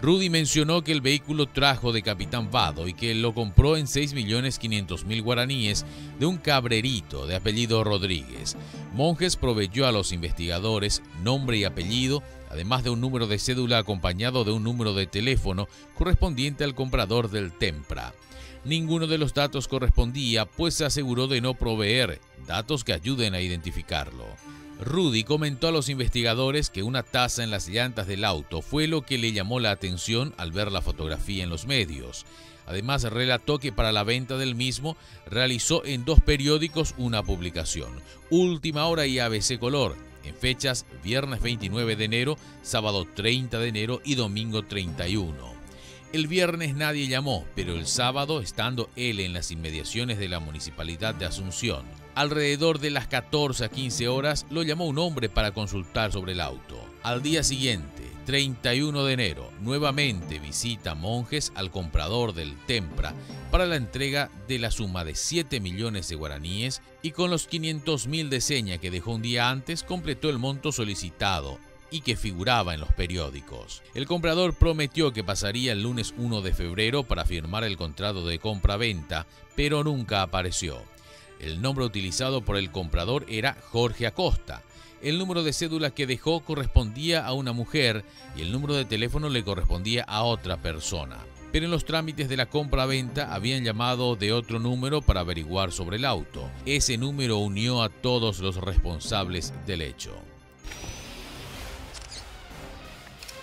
Rudy mencionó que el vehículo trajo de Capitán Vado y que lo compró en 6.500.000 guaraníes de un cabrerito de apellido Rodríguez. Monjes proveyó a los investigadores nombre y apellido, además de un número de cédula acompañado de un número de teléfono correspondiente al comprador del Tempra. Ninguno de los datos correspondía, pues se aseguró de no proveer datos que ayuden a identificarlo. Rudy comentó a los investigadores que una taza en las llantas del auto fue lo que le llamó la atención al ver la fotografía en los medios. Además, relató que para la venta del mismo realizó en 2 periódicos una publicación, Última Hora y ABC Color, en fechas viernes 29 de enero, sábado 30 de enero y domingo 31. El viernes nadie llamó, pero el sábado, estando él en las inmediaciones de la Municipalidad de Asunción, alrededor de las 14 a 15 horas, lo llamó un hombre para consultar sobre el auto. Al día siguiente, 31 de enero, nuevamente visita Monjes al comprador del Tempra para la entrega de la suma de 7 millones de guaraníes y con los 500.000 de seña que dejó un día antes, completó el monto solicitado y que figuraba en los periódicos. El comprador prometió que pasaría el lunes 1 de febrero para firmar el contrato de compra-venta, pero nunca apareció. El nombre utilizado por el comprador era Jorge Acosta. El número de cédula que dejó correspondía a una mujer y el número de teléfono le correspondía a otra persona. Pero en los trámites de la compra-venta habían llamado de otro número para averiguar sobre el auto. Ese número unió a todos los responsables del hecho.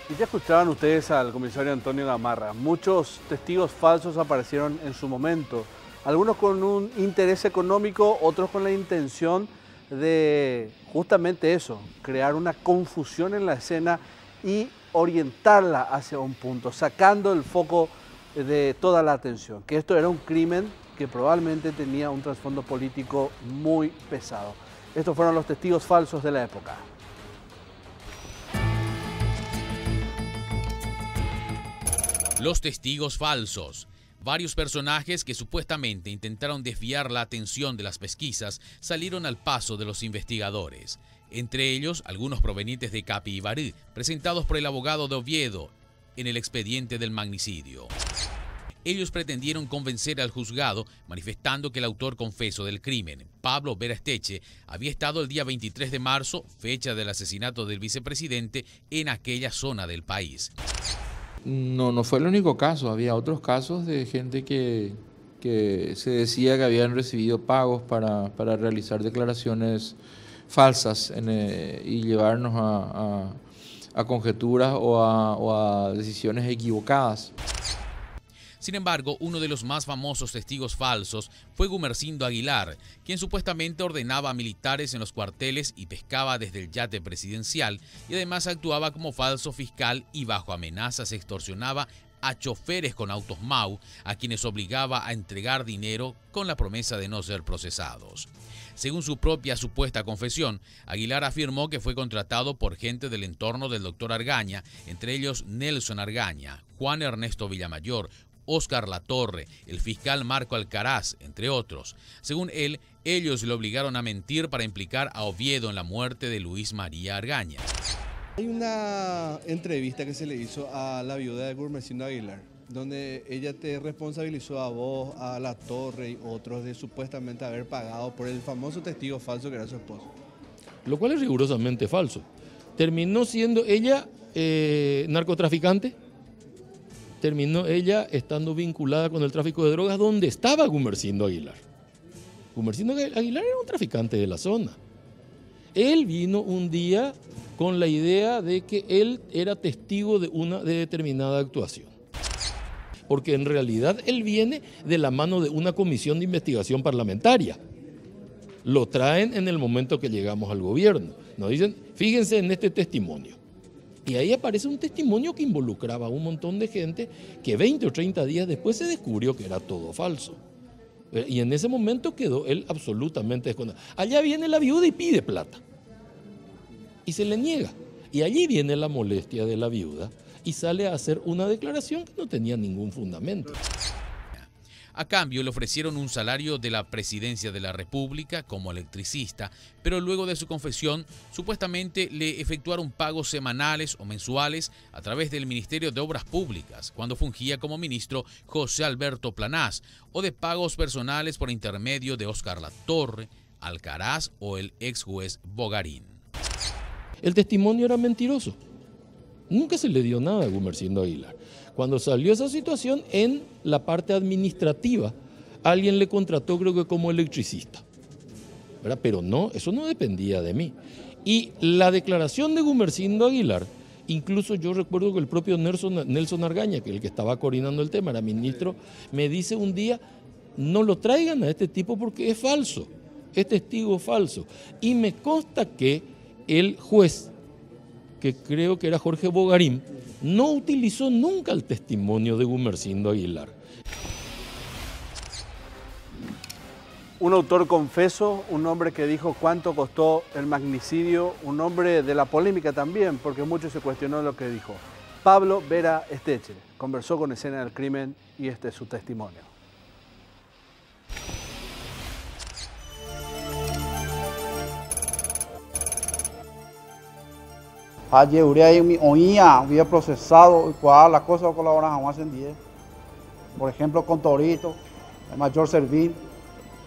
Y ya escuchaban ustedes al comisario Antonio Gamarra. Muchos testigos falsos aparecieron en su momento. Algunos con un interés económico, otros con la intención de justamente eso, crear una confusión en la escena y orientarla hacia un punto, sacando el foco de toda la atención, que esto era un crimen que probablemente tenía un trasfondo político muy pesado. Estos fueron los testigos falsos de la época. Los testigos falsos. Varios personajes que supuestamente intentaron desviar la atención de las pesquisas salieron al paso de los investigadores. Entre ellos, algunos provenientes de Capibarú, presentados por el abogado de Oviedo en el expediente del magnicidio. Ellos pretendieron convencer al juzgado manifestando que el autor confeso del crimen, Pablo Vera Esteche, había estado el día 23 de marzo, fecha del asesinato del vicepresidente, en aquella zona del país. No fue el único caso, había otros casos de gente que se decía que habían recibido pagos para realizar declaraciones falsas y llevarnos a conjeturas o a decisiones equivocadas. Sin embargo, uno de los más famosos testigos falsos fue Gumersindo Aguilar, quien supuestamente ordenaba a militares en los cuarteles y pescaba desde el yate presidencial, y además actuaba como falso fiscal y bajo amenazas extorsionaba a choferes con autos MAU, a quienes obligaba a entregar dinero con la promesa de no ser procesados. Según su propia supuesta confesión, Aguilar afirmó que fue contratado por gente del entorno del doctor Argaña, entre ellos Nelson Argaña, Juan Ernesto Villamayor, Óscar Latorre, el fiscal Marco Alcaraz, entre otros. Según él, ellos le obligaron a mentir para implicar a Oviedo en la muerte de Luis María Argaña. Hay una entrevista que se le hizo a la viuda de Gumersindo Aguilar, donde ella te responsabilizó a vos, a Latorre y otros de supuestamente haber pagado por el famoso testigo falso que era su esposo. Lo cual es rigurosamente falso. Terminó siendo ella narcotraficante, terminó ella estando vinculada con el tráfico de drogas donde estaba Gumersindo Aguilar. Gumersindo Aguilar era un traficante de la zona. Él vino un día con la idea de que él era testigo de una determinada actuación. Porque en realidad él viene de la mano de una comisión de investigación parlamentaria. Lo traen en el momento que llegamos al gobierno. Nos dicen, fíjense en este testimonio. Y ahí aparece un testimonio que involucraba a un montón de gente que 20 o 30 días después se descubrió que era todo falso. Y en ese momento quedó él absolutamente desconocido. Allá viene la viuda y pide plata. Y se le niega. Y allí viene la molestia de la viuda y sale a hacer una declaración que no tenía ningún fundamento. A cambio, le ofrecieron un salario de la presidencia de la República como electricista, pero luego de su confesión, supuestamente le efectuaron pagos semanales o mensuales a través del Ministerio de Obras Públicas, cuando fungía como ministro José Alberto Planás, o de pagos personales por intermedio de Óscar Latorre, Alcaraz o el ex juez Bogarín. El testimonio era mentiroso. Nunca se le dio nada a Gumersindo Aguilar. Cuando salió esa situación, en la parte administrativa, alguien le contrató, creo que como electricista, ¿verdad? Pero no, eso no dependía de mí. Y la declaración de Gumersindo Aguilar, incluso yo recuerdo que el propio Nelson Argaña, que el que estaba coordinando el tema, era ministro, me dice un día, no lo traigan a este tipo porque es falso, es testigo falso. Y me consta que el juez, que creo que era Jorge Bogarín, no utilizó nunca el testimonio de Gumersindo Aguilar. Un autor confeso, un hombre que dijo cuánto costó el magnicidio, un hombre de la polémica también, porque mucho se cuestionó lo que dijo. Pablo Vera Esteche conversó con Escena del Crimen y este es su testimonio. Ayer había procesado las cosas con la hora jamás en 10. Por ejemplo, con Torito, el mayor Servín,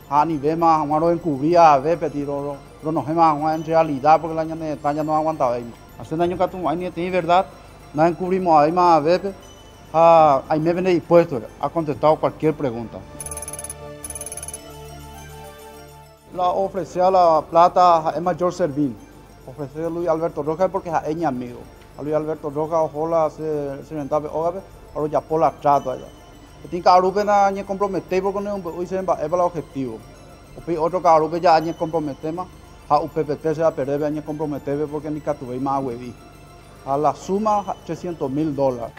a nivel más jamás lo encubría a ver, pero no es más en realidad porque la ña ya no aguantaba. Hace un año que tú ni tiene verdad, nada encubrimos ahí más a ver, ahí me viene dispuesto a contestar cualquier pregunta. La ofrecía la plata el mayor Servín. Ofreció a Luis Alberto Rojas porque es mi amigo. A Luis Alberto Rojas, ojalá se rentaba, ahora ya por la trato allá. Tiene que haber una comprometer porque hoy se va el objetivo. Otro que ya hay comprometer más, a UPPT se va a perder, hay comprometer porque ni que tuve más hueví. A la suma $300,000.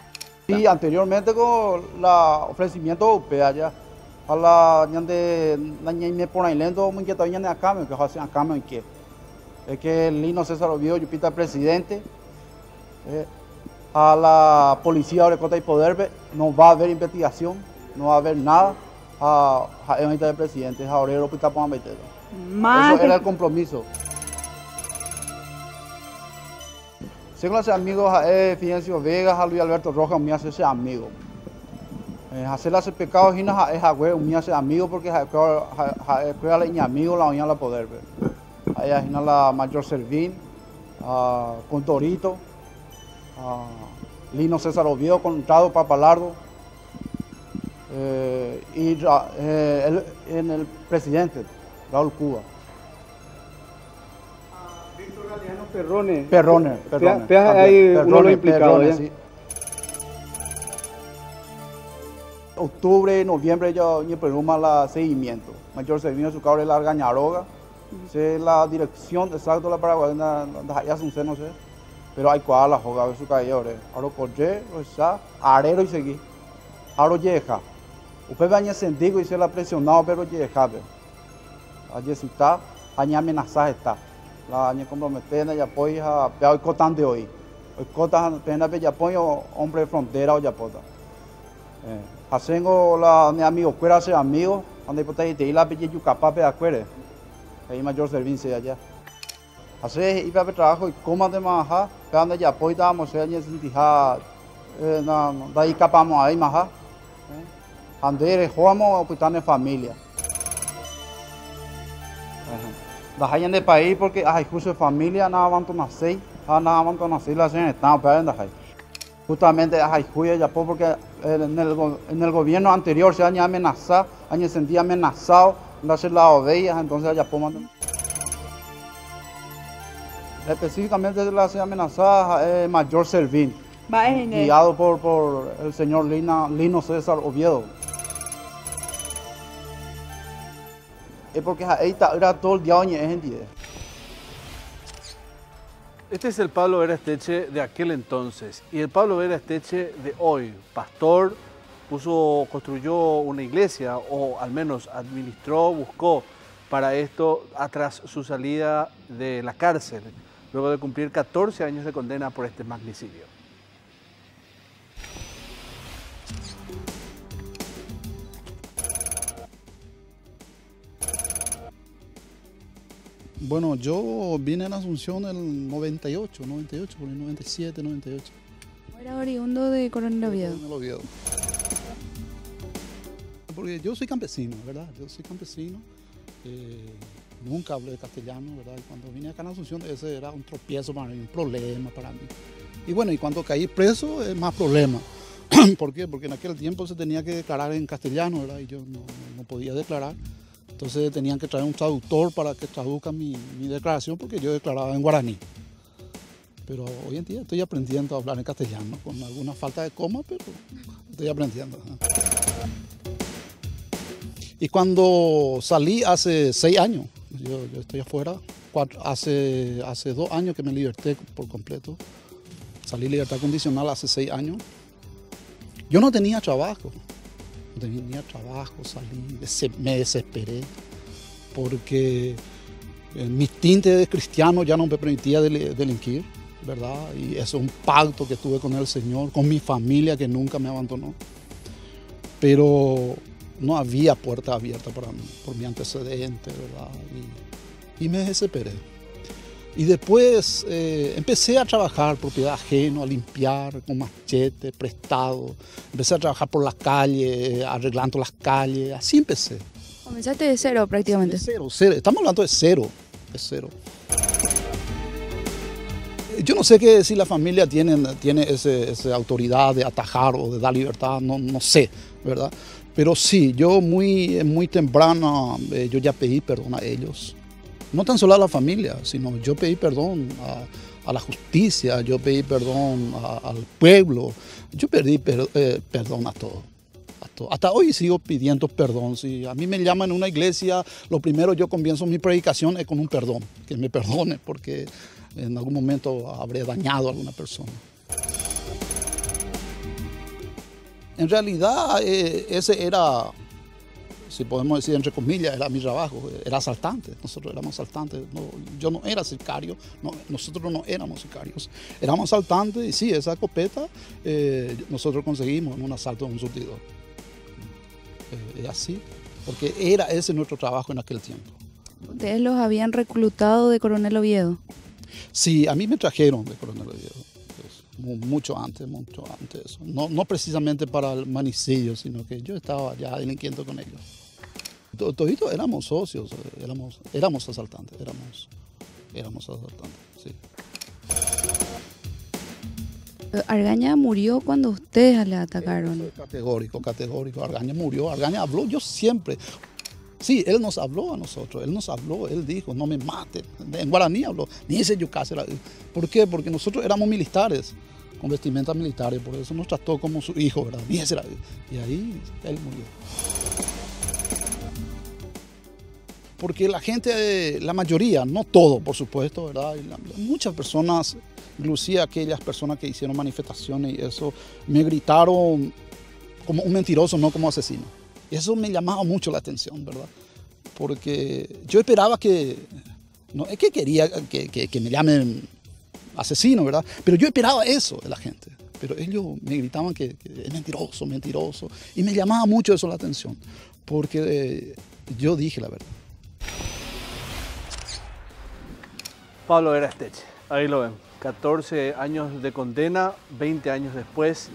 Y anteriormente con el ofrecimiento UP allá, a la me pone lento, muy inquieto, ya a cambio, que hacen a cambio y qué. Es que el Lino César Oviedo, yo pita presidente, a la policía ahora y poder, no va a haber investigación, no va a haber nada, a el presidente, a Orero pita para meterlo. Eso era el compromiso. Según los amigos, a Fidencio Vega, a Luis Alberto Rojas, me hace ese amigo. Hacer ese pecado es a güey, me hace amigo porque es a amigo la uña la poder ver. Ahí hay la mayor Servín, con Torito, Lino César Oviedo, contratado para Palardo, y en el presidente, Raúl Cuba. Víctor Galeano Perrone. Perrone. Ahí uno lo implicado, sí. Octubre, noviembre, yo me pregunto la seguimiento. Mayor servicio su cabre la Argañaroga. Sé la dirección exacta de la Paraguay, ya no sé. Pero hay cuadra la joga, su caída, ahora corre, arero y seguí. Ahora llega. Usted va a sentir y se la presionado, pero llega. Allí está, allí amenazada está. La año comprometida y apoya, pero cotan de hoy. Hoy cotan, pena de apoyo, hombre de frontera o yapota. Hacengo la mi amigo, fuera ser amigo, donde puede ir la pille yucapá de acuerdo. Hay mayor servicio allá. Hace iba a trabajo y coma de maja, cuando ya apoya damos el año sin tijar, da ahí capamos ahí maja. Andere, jugamos o en familia. La gente del país porque hay justo familia, nada más a nacer, nada más a nacer la gente está operando ahí. Justamente hay justo ya porque en el gobierno anterior se han amenazado, han sentido amenazado, no hacer la oveja, entonces ya podemos. Específicamente la se amenazada Mayor Servín, guiado por el señor Lino César Oviedo. Es porque ahí era todo el día Este es el Pablo Vera Esteche de aquel entonces y el Pablo Vera Esteche de hoy. Pastor, construyó una iglesia o al menos administró, buscó para esto tras su salida de la cárcel, luego de cumplir 14 años de condena por este magnicidio. Bueno, yo vine a la Asunción en el 98, por el 97, 98. ¿Era oriundo de Coronel Oviedo? Coronel Oviedo. Porque yo soy campesino, ¿verdad? Yo soy campesino. Nunca hablé castellano, ¿verdad? Y cuando vine acá a la Asunción ese era un tropiezo para mí, un problema para mí. Y bueno, y cuando caí preso es más problema. ¿Por qué? Porque en aquel tiempo se tenía que declarar en castellano, ¿verdad? Y yo no podía declarar. Entonces tenían que traer un traductor para que traduzca mi declaración porque yo declaraba en guaraní. Pero hoy en día estoy aprendiendo a hablar en castellano, con alguna falta de coma, pero estoy aprendiendo. Y cuando salí hace 6 años, yo estoy afuera, hace 2 años que me liberté por completo. Salí libertad condicional hace 6 años. Yo no tenía trabajo. Tenía trabajo, salí, me desesperé porque mi tinte de cristiano ya no me permitía delinquir, ¿verdad? Y eso es un pacto que tuve con el Señor, con mi familia que nunca me abandonó. Pero no había puerta abierta para mí, por mi antecedente, ¿verdad? Y me desesperé. Y después empecé a trabajar propiedad ajena, a limpiar con machete, prestado. Empecé a trabajar por las calles, arreglando las calles. Así empecé. Comenzaste de cero prácticamente. De cero. Estamos hablando de cero. Yo no sé si la familia tiene esa autoridad de atajar o de dar libertad, no sé, ¿verdad? Pero sí, yo muy temprano, yo ya pedí perdón a ellos. No tan solo a la familia, sino yo pedí perdón a la justicia, yo pedí perdón al pueblo, yo pedí perdón a todo. Hasta hoy sigo pidiendo perdón. Si a mí me llaman en una iglesia, lo primero yo comienzo mi predicación es con un perdón, que me perdone porque en algún momento habré dañado a alguna persona. En realidad ese era, si podemos decir entre comillas, era mi trabajo, era asaltante, nosotros éramos asaltantes, yo no era sicario, nosotros no éramos sicarios, éramos asaltantes y sí, esa escopeta nosotros conseguimos en un asalto de un surtidor. Es así, porque era ese nuestro trabajo en aquel tiempo. ¿Ustedes los habían reclutado de Coronel Oviedo? Sí, a mí me trajeron de Coronel Oviedo. Mucho antes. No precisamente para el magnicidio, sino que yo estaba ya delinquiendo con ellos. Toditos éramos socios, éramos asaltantes, sí. Argaña murió cuando ustedes le atacaron. Categórico. Argaña murió, Argaña habló, yo siempre. Sí, él nos habló a nosotros, él dijo, no me maten. En guaraní habló, ni ese yucase. ¿Por qué? Porque nosotros éramos militares. con vestimentas militares, por eso nos trató como su hijo, ¿verdad? Y ahí él murió. Porque la gente, la mayoría, no todo, por supuesto, ¿verdad? Muchas personas, inclusive aquellas personas que hicieron manifestaciones y eso, me gritaron como un mentiroso, no como asesino. Y eso me llamaba mucho la atención, ¿verdad? Porque yo esperaba que, no es que quería que me llamen asesino, ¿verdad? Pero yo esperaba eso de la gente. Pero ellos me gritaban que es mentiroso, mentiroso. Y me llamaba mucho eso la atención, porque yo dije la verdad. Pablo Erasteche, ahí lo ven. 14 años de condena, 20 años después,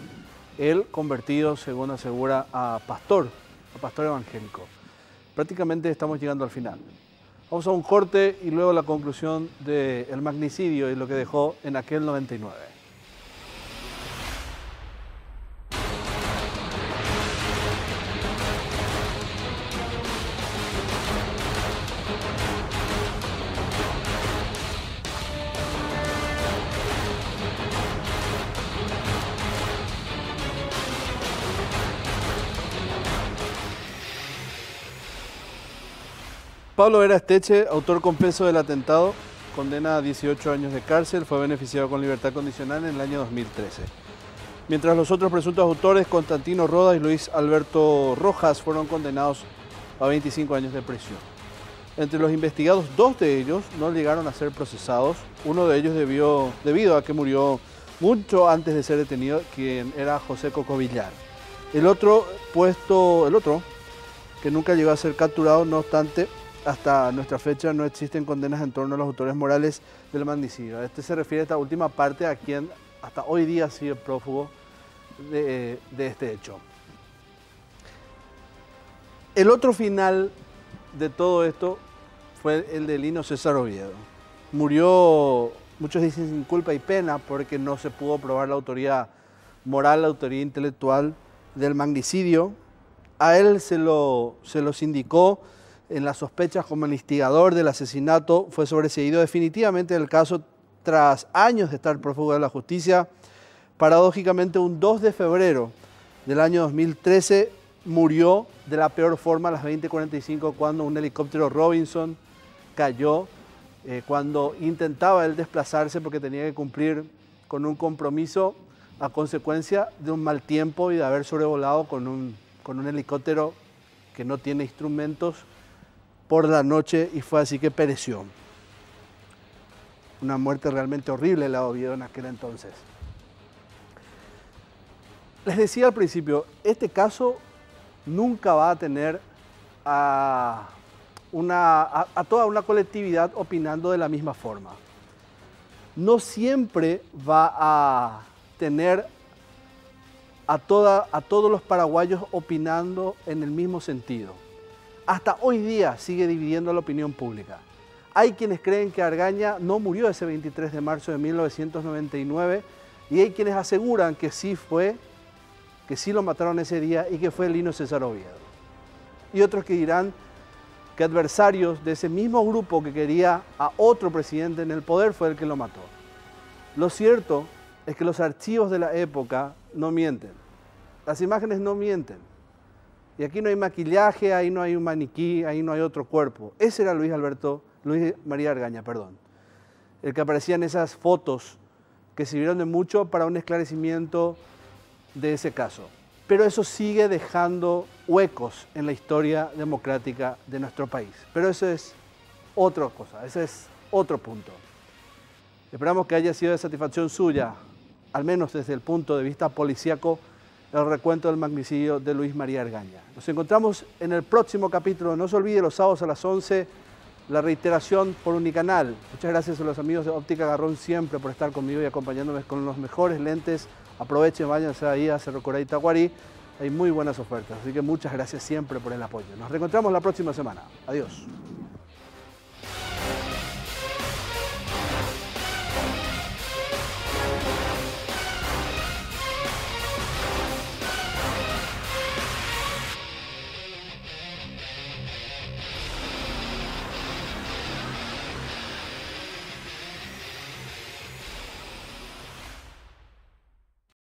él convertido, según asegura, a pastor evangélico. Prácticamente estamos llegando al final. Vamos a un corte y luego la conclusión del magnicidio y lo que dejó en aquel 99. Pablo Erasteche, autor confeso del atentado, condena a 18 años de cárcel, fue beneficiado con libertad condicional en el año 2013. Mientras los otros presuntos autores, Constantino Rodas y Luis Alberto Rojas, fueron condenados a 25 años de prisión. Entre los investigados, 2 de ellos no llegaron a ser procesados. Uno de ellos debido a que murió mucho antes de ser detenido, quien era José Coco Villar. El otro, que nunca llegó a ser capturado, no obstante, hasta nuestra fecha no existen condenas en torno a los autores morales del magnicidio. A este se refiere esta última parte a quien hasta hoy día sigue prófugo de este hecho. El otro final de todo esto fue el de Lino César Oviedo. Murió, muchos dicen sin culpa y pena, porque no se pudo probar la autoría moral, la autoría intelectual del magnicidio. A él se lo sindicó en las sospechas como el instigador del asesinato. Fue sobreseído definitivamente del caso tras años de estar prófugo de la justicia. Paradójicamente, un 2 de febrero del año 2013 murió de la peor forma a las 20:45 cuando un helicóptero Robinson cayó cuando intentaba él desplazarse porque tenía que cumplir con un compromiso a consecuencia de un mal tiempo y de haber sobrevolado con un helicóptero que no tiene instrumentos por la noche, y fue así que pereció. Una muerte realmente horrible la Oviedo en aquel entonces. Les decía al principio, este caso nunca va a tener a toda una colectividad opinando de la misma forma. No siempre va a tener a todos los paraguayos opinando en el mismo sentido. Hasta hoy día sigue dividiendo la opinión pública. Hay quienes creen que Argaña no murió ese 23 de marzo de 1999 y hay quienes aseguran que sí lo mataron ese día y que fue Lino César Oviedo. Y otros que dirán que adversarios de ese mismo grupo que quería a otro presidente en el poder fue el que lo mató. Lo cierto es que los archivos de la época no mienten. Las imágenes no mienten. Y aquí no hay maquillaje, ahí no hay un maniquí, ahí no hay otro cuerpo. Ese era Luis María Argaña, el que aparecía en esas fotos que sirvieron de mucho para un esclarecimiento de ese caso. Pero eso sigue dejando huecos en la historia democrática de nuestro país. Pero eso es otra cosa, ese es otro punto. Esperamos que haya sido de satisfacción suya, al menos desde el punto de vista policíaco, el recuento del magnicidio de Luis María Argaña. Nos encontramos en el próximo capítulo. No se olvide, los sábados a las 11, la reiteración por Unicanal. Muchas gracias a los amigos de Óptica Garrón siempre por estar conmigo y acompañándome con los mejores lentes. Aprovechen, váyanse ahí a Cerro Corá y Tacuarí. Hay muy buenas ofertas, así que muchas gracias siempre por el apoyo. Nos reencontramos la próxima semana. Adiós.